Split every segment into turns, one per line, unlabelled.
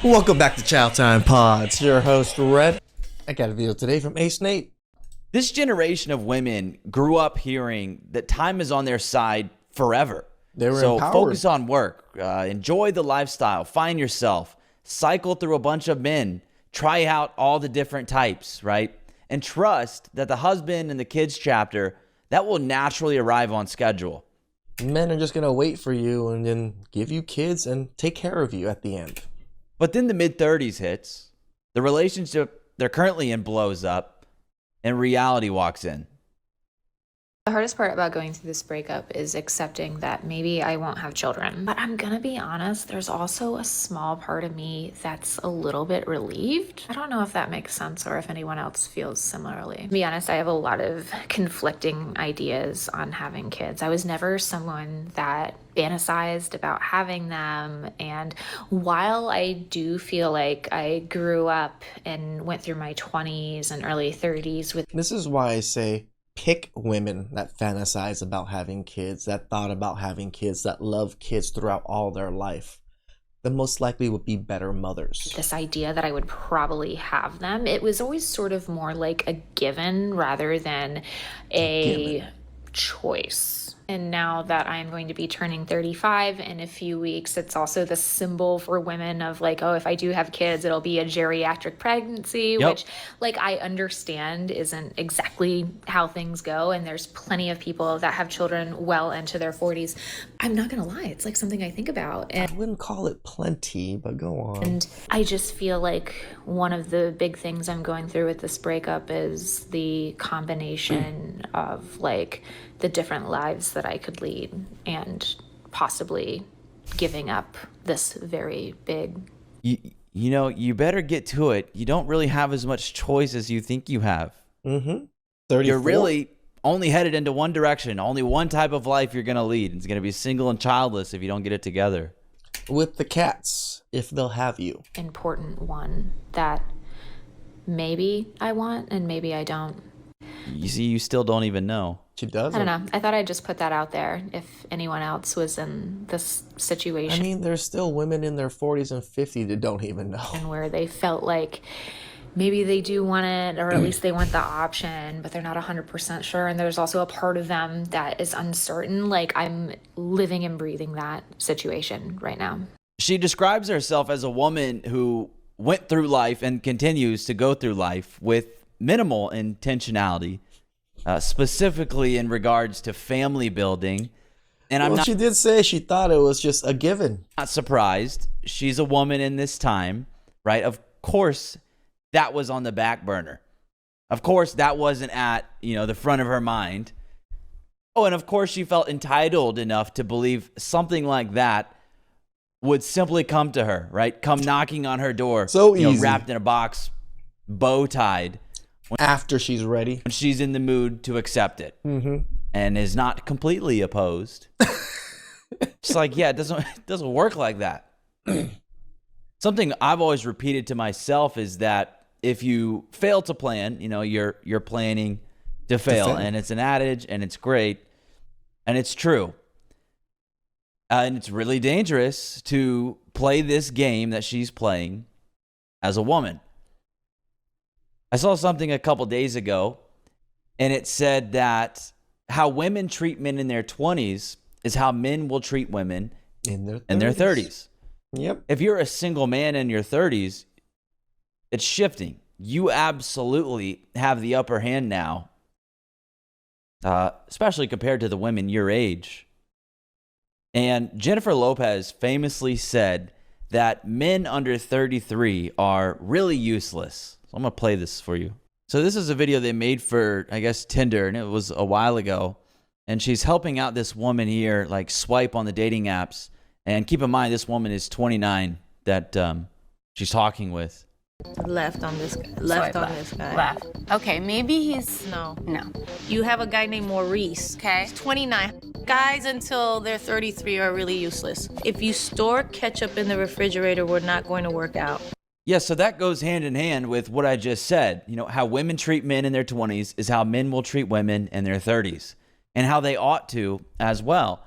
Welcome back to Chow Time Pods. Your host, Red. I got a video today from acenate.
This generation of women grew up hearing that time is on their side forever.
They were
so
empowered.
Focus on work, enjoy the lifestyle, find yourself, cycle through a bunch of men, try out all the different types, right? And trust that the husband and the kids chapter, that will naturally arrive on schedule.
Men are just going to wait for you and then give you kids and take care of you at the end.
But then the mid-30s hits, the relationship they're currently in blows up, and reality walks in.
The hardest part about going through this breakup is accepting that maybe I won't have children. But I'm gonna be honest, there's also a small part of me that's a little bit relieved. I don't know if that makes sense or if anyone else feels similarly. To be honest, I have a lot of conflicting ideas on having kids. I was never someone that fantasized about having them, and while I do feel like I grew up and went through my 20s and early 30s with—
This is why I say pick women that fantasize about having kids, that thought about having kids, that love kids throughout all their life. The most likely would be better mothers.
This idea that I would probably have them, it was always sort of more like a given rather than a choice. And now that I'm going to be turning 35 in a few weeks, it's also the symbol for women of like, oh, if I do have kids, it'll be a geriatric pregnancy, which like I understand isn't exactly how things go. And there's plenty of people that have children well into their 40s. I'm not going to lie. It's like something I think about. And
I wouldn't call it plenty, but go on.
And I just feel like one of the big things I'm going through with this breakup is the combination of like the different lives that I could lead and possibly giving up this very big.
You know, you better get to it. You don't really have as much choice as you think you have.
34?
You're really only headed into one direction. Only one type of life you're going to lead. It's going to be single and childless if you don't get it together.
With the cats, if they'll have you.
Important one that maybe I want and maybe I don't.
You see, you still don't even know.
She does.
I don't know. I thought I'd just put that out there if anyone else was in this situation.
I mean, there's still women in their 40s and 50s that don't even know.
And where they felt like maybe they do want it, or at least they want the option, but they're not 100% sure. And there's also a part of them that is uncertain. Like I'm living and breathing that situation right now.
She describes herself as a woman who went through life and continues to go through life with minimal intentionality. Specifically in regards to family building. And I'm
she did say she thought it was just a given.
Not surprised. She's a woman in this time, right? Of course, that was on the back burner. Of course, that wasn't at, the front of her mind. Oh, and of course, she felt entitled enough to believe something like that would simply come to her, right? Come knocking on her door.
So easy.
Wrapped in a box, bow tied.
After she's ready.
When she's in the mood to accept it.
Mm-hmm.
And is not completely opposed. It's like, yeah, it doesn't work like that. Something I've always repeated to myself is that if you fail to plan, you're planning to fail. And it's an adage, and it's great, and it's true. And it's really dangerous to play this game that she's playing as a woman. I saw something a couple days ago, and it said that how women treat men in their 20s is how men will treat women in their 30s.
Yep.
If you're a single man in your 30s, it's shifting. You absolutely have the upper hand now, especially compared to the women your age. And Jennifer Lopez famously said that men under 33 are really useless. So I'm going to play this for you. So this is a video they made for, I guess, Tinder, and it was a while ago. And she's helping out this woman here, like swipe on the dating apps. And keep in mind, this woman is 29 that she's talking with.
Left on this guy. Left on this guy.
Left. Okay, maybe he's...
No.
You have a guy named Maurice.
Okay.
He's 29. Guys until they're 33 are really useless. If you store ketchup in the refrigerator, we're not going to work out.
Yeah, so that goes hand in hand with what I just said. How women treat men in their 20s is how men will treat women in their 30s, and how they ought to as well.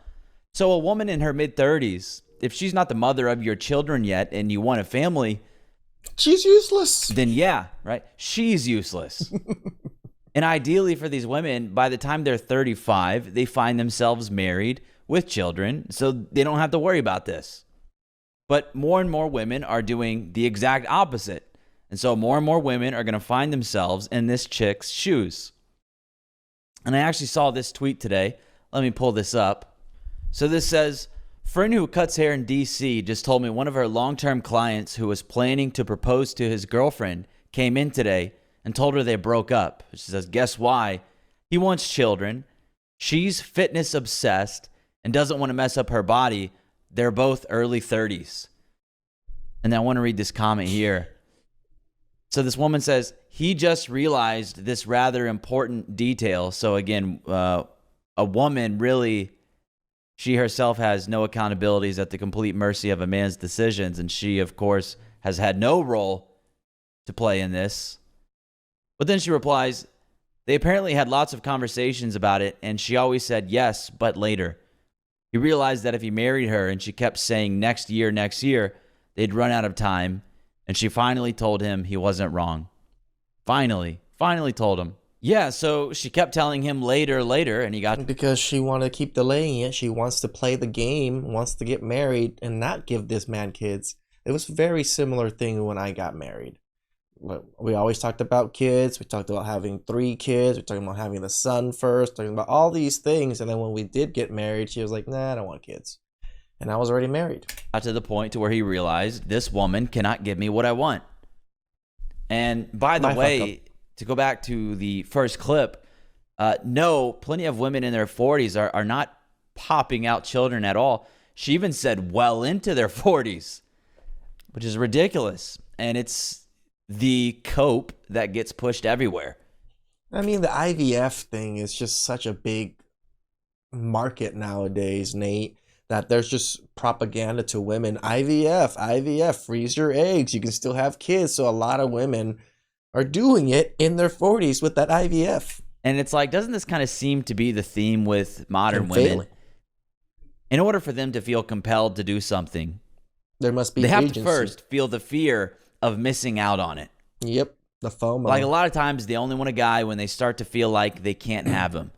So a woman in her mid-30s if she's not the mother of your children yet and you want a family,
she's useless.
Then yeah, right? She's useless. And ideally for these women, by the time they're 35, they find themselves married with children, so they don't have to worry about this. But more and more women are doing the exact opposite. And so more and more women are going to find themselves in this chick's shoes. And I actually saw this tweet today. Let me pull this up. So this says, friend who cuts hair in DC just told me one of her long-term clients who was planning to propose to his girlfriend came in today and told her they broke up. She says, guess why? He wants children. She's fitness obsessed and doesn't want to mess up her body. They're both early 30s. And I want to read this comment here. So this woman says, he just realized this rather important detail. So again, a woman really, she herself has no accountabilities at the complete mercy of a man's decisions. And she, of course, has had no role to play in this. But then she replies, they apparently had lots of conversations about it, and she always said yes, but later. He realized that if he married her and she kept saying next year, they'd run out of time, and she finally told him he wasn't wrong. Finally told him. Yeah, so she kept telling him later, and he got...
Because she wanted to keep delaying it. She wants to play the game, wants to get married, and not give this man kids. It was a very similar thing when I got married. We always talked about kids. We talked about having 3 kids. We talked about having the son first, talking about all these things. And then when we did get married, she was like, nah, I don't want kids. And I was already married.
Got to the point to where he realized this woman cannot give me what I want. And by the way, to go back to the first clip, no, plenty of women in their 40s are not popping out children at all. She even said well into their 40s, which is ridiculous. And it's the cope that gets pushed everywhere.
I mean, the IVF thing is just such a big market nowadays, Nate, that there's just propaganda to women. IVF, freeze your eggs. You can still have kids. So a lot of women are doing it in their 40s with that IVF.
And it's like, doesn't this kind of seem to be the theme with modern women? In order for them to feel compelled to do something,
there must be
they have
agency.
to first feel the fear of missing out on it.
Yep, the FOMO.
Like a lot of times they only want a guy when they start to feel like they can't have him.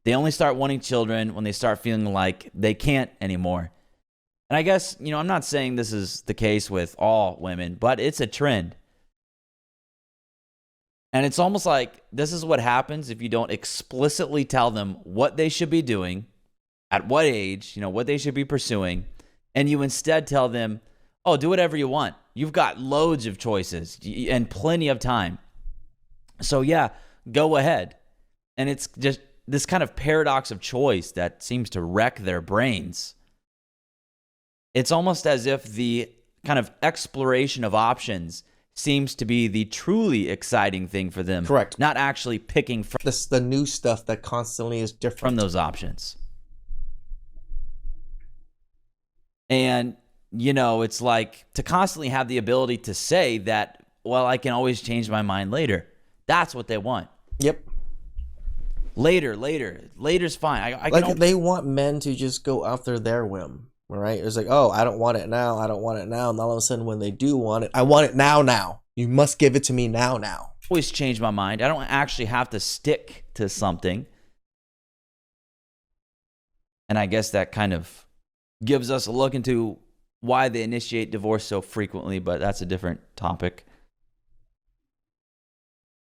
They only start wanting children when they start feeling like they can't anymore. And I guess, I'm not saying this is the case with all women, but it's a trend. And it's almost like this is what happens if you don't explicitly tell them what they should be doing, at what age, what they should be pursuing, and you instead tell them, oh, do whatever you want. You've got loads of choices and plenty of time. So yeah, go ahead. And it's just this kind of paradox of choice that seems to wreck their brains. It's almost as if the kind of exploration of options seems to be the truly exciting thing for them.
Correct.
Not actually picking from
this, the new stuff that constantly is different
from those options. And it's like to constantly have the ability to say that, well, I can always change my mind later. That's what they want.
Yep.
Later's fine.
They want men to just go after their whim, right? It's like, oh, I don't want it now. And all of a sudden when they do want it, I want it now. You must give it to me now.
Always change my mind. I don't actually have to stick to something. And I guess that kind of gives us a look into why they initiate divorce so frequently, but that's a different topic.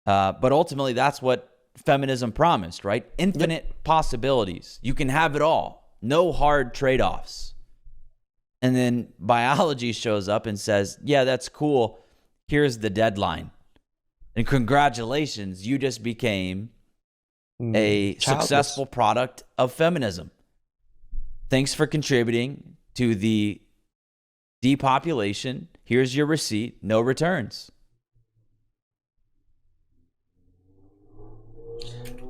But ultimately, that's what feminism promised, right? Infinite possibilities. You can have it all. No hard trade-offs. And then biology shows up and says, yeah, that's cool. Here's the deadline. And congratulations, you just became a successful product of feminism. Thanks for contributing to the depopulation. Here's your receipt. No returns.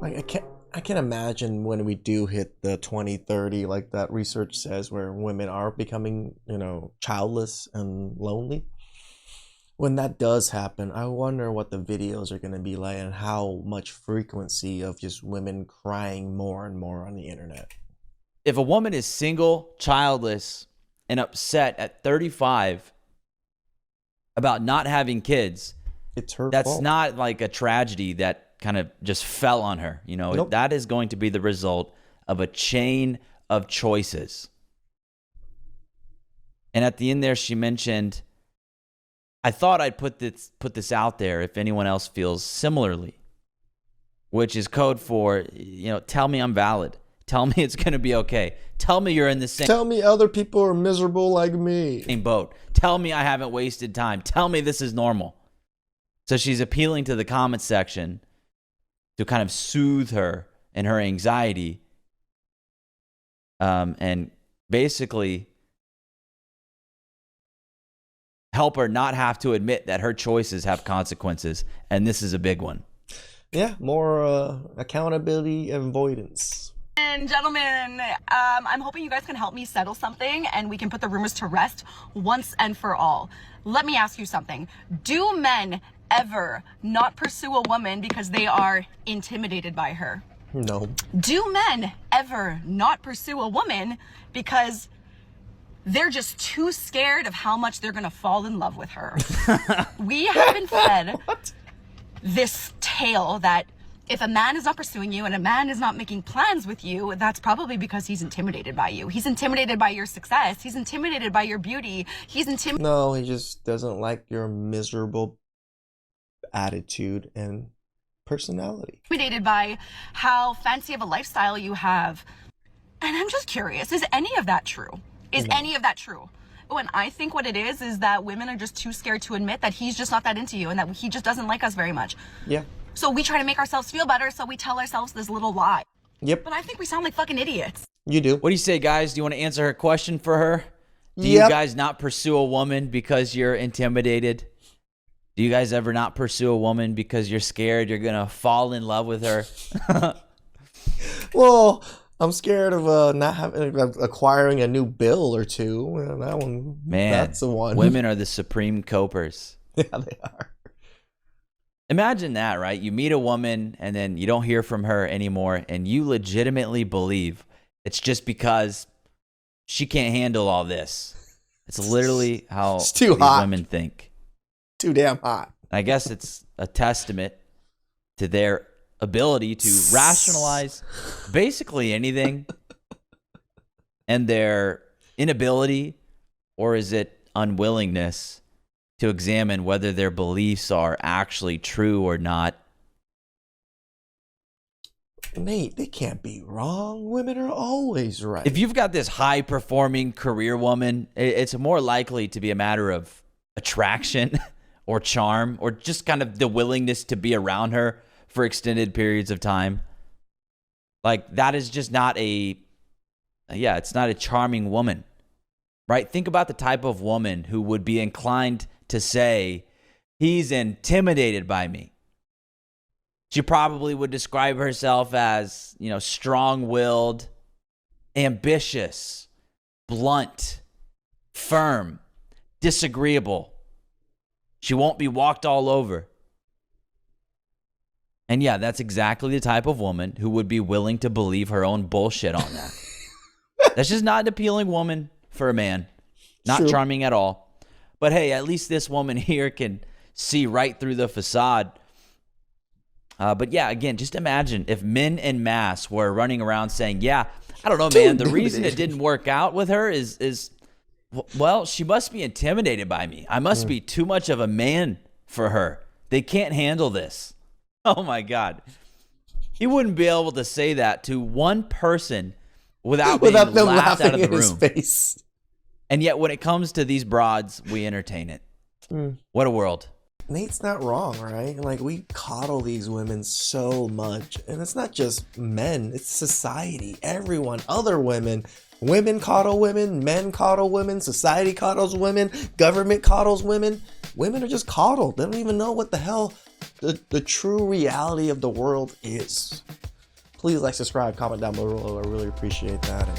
Like I can't imagine when we do hit the 2030, like that research says, where women are becoming, childless and lonely. When that does happen, I wonder what the videos are going to be like and how much frequency of just women crying more and more on the internet.
If a woman is single, childless, and upset at 35 about not having kids,
It's her
that's
fault.
not like a tragedy that kind of just fell on her. You know,
Nope.
that is going to be the result of a chain of choices. And at the end there, she mentioned, I thought I'd put this out there if anyone else feels similarly, which is code for, tell me I'm valid. Tell me it's going to be okay. Tell me you're in the same
Tell me other people are miserable like me.
boat. Tell me I haven't wasted time. Tell me this is normal. So she's appealing to the comment section to kind of soothe her and her anxiety, and basically help her not have to admit that her choices have consequences, and this is a big one.
Yeah, more accountability avoidance.
And gentlemen, I'm hoping you guys can help me settle something and we can put the rumors to rest once and for all. Let me ask you something. Do men ever not pursue a woman because they are intimidated by her?
No.
Do men ever not pursue a woman because they're just too scared of how much they're gonna fall in love with her? We have been fed this tale that if a man is not pursuing you and a man is not making plans with you, that's probably because he's intimidated by you. He's intimidated by your success. He's intimidated by your beauty. He's intimidated.
No, he just doesn't like your miserable attitude and personality.
By how fancy of a lifestyle you have. And I'm just curious, is any of that true? Is any of that true? When I think what it is that women are just too scared to admit that he's just not that into you and that he just doesn't like us very much.
Yeah.
So we try to make ourselves feel better, so we tell ourselves this little lie.
Yep.
But I think we sound like fucking idiots.
You do.
What do you say, guys? Do you want to answer her question for her? Do
Yep.
you guys not pursue a woman because you're intimidated? Do you guys ever not pursue a woman because you're scared you're going to fall in love with her?
Well, I'm scared of not having acquiring a new bill or two. Well, that one,
Man,
that's the one.
women are the supreme copers.
Yeah, they are.
Imagine that, right? You meet a woman and then you don't hear from her anymore, and you legitimately believe it's just because she can't handle all this. It's literally how
It's too
these
hot.
women think.
Too damn hot.
I guess it's a testament to their ability to rationalize basically anything, and their inability, or is it unwillingness, to examine whether their beliefs are actually true or not.
Nate, they can't be wrong. Women are always right.
If you've got this high-performing career woman, it's more likely to be a matter of attraction or charm, or just kind of the willingness to be around her for extended periods of time. Like, that is just not it's not a charming woman, right? Think about the type of woman who would be inclined to say, he's intimidated by me. She probably would describe herself as, strong-willed, ambitious, blunt, firm, disagreeable. She won't be walked all over. And yeah, that's exactly the type of woman who would be willing to believe her own bullshit on that. That's just not an appealing woman for a man. Not
True.
charming at all. But hey, at least this woman here can see right through the facade. But yeah, again, just imagine if men en masse were running around saying, yeah, I don't know, man, the reason it didn't work out with her is, well, she must be intimidated by me. I must be too much of a man for her. They can't handle this. Oh my God. He wouldn't be able to say that to one person without being
Without them
laughed
laughing
out of the
in his
room.
face.
And yet when it comes to these broads, we entertain it. What a world.
Nate's not wrong, right? Like, we coddle these women so much. And it's not just men, it's society. Everyone, other women. Women coddle women, men coddle women, society coddles women, government coddles women. Women are just coddled. They don't even know what the hell the true reality of the world is. Please like, subscribe, comment down below. I really appreciate that. And